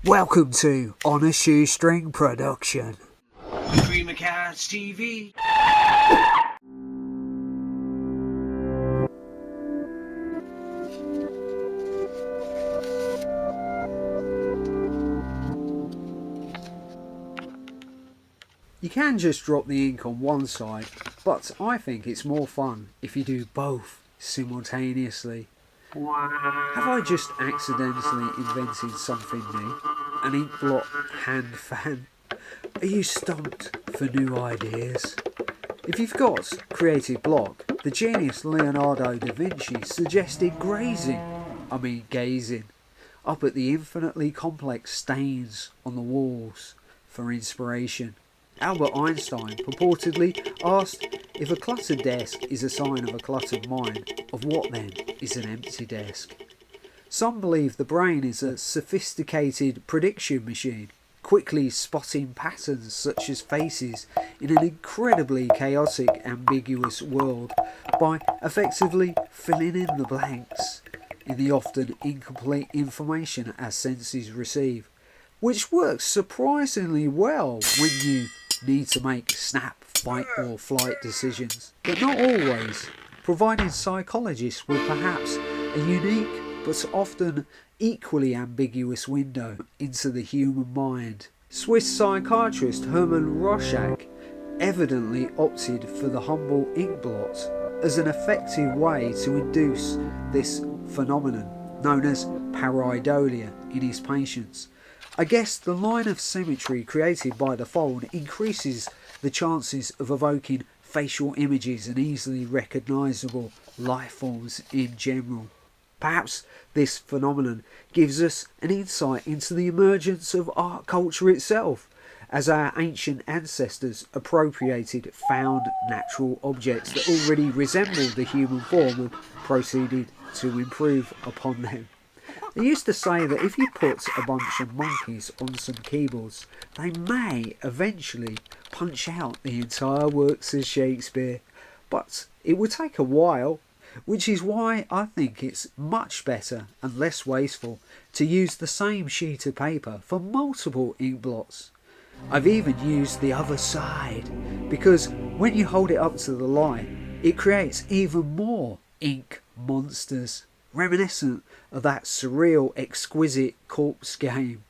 Welcome to On a Shoestring Production. Dreamer Cats TV. You can just drop the ink on one side, but I think it's more fun if you do both simultaneously. Have I just accidentally invented something new? An inkblot hand fan? Are you stumped for new ideas? If you've got creative block, the genius Leonardo da Vinci suggested gazing up at the infinitely complex stains on the walls for inspiration. Albert Einstein purportedly asked, if a cluttered desk is a sign of a cluttered mind, of what then is an empty desk? Some believe the brain is a sophisticated prediction machine, quickly spotting patterns such as faces in an incredibly chaotic, ambiguous world by effectively filling in the blanks in the often incomplete information our senses receive, which works surprisingly well when you need to make snap, fight or flight decisions, but not always, providing psychologists with perhaps a unique but often equally ambiguous window into the human mind. Swiss psychiatrist Hermann Rorschach evidently opted for the humble inkblot as an effective way to induce this phenomenon, known as pareidolia, in his patients. I guess the line of symmetry created by the fold increases the chances of evoking facial images and easily recognisable life forms in general. Perhaps this phenomenon gives us an insight into the emergence of art culture itself, as our ancient ancestors appropriated found natural objects that already resembled the human form and proceeded to improve upon them. They used to say that if you put a bunch of monkeys on some keyboards, they may eventually punch out the entire works of Shakespeare, but it would take a while, which is why I think it's much better and less wasteful to use the same sheet of paper for multiple inkblots. I've even used the other side, because when you hold it up to the light, it creates even more ink monsters, reminiscent of that surreal, exquisite corpse game.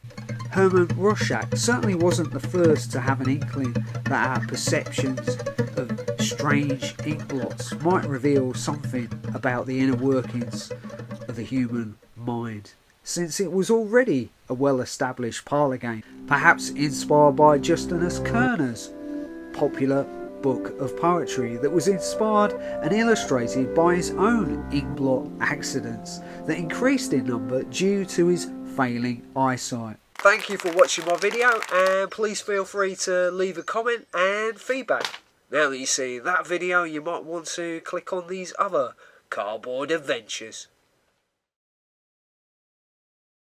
Hermann Rorschach certainly wasn't the first to have an inkling that our perceptions of strange inkblots might reveal something about the inner workings of the human mind, since it was already a well-established parlour game, perhaps inspired by Justinus Kerner's popular book of poetry that was inspired and illustrated by his own inkblot accidents that increased in number due to his failing eyesight. Thank you for watching my video, and please feel free to leave a comment and feedback. Now that you see that video, you might want to click on these other cardboard adventures.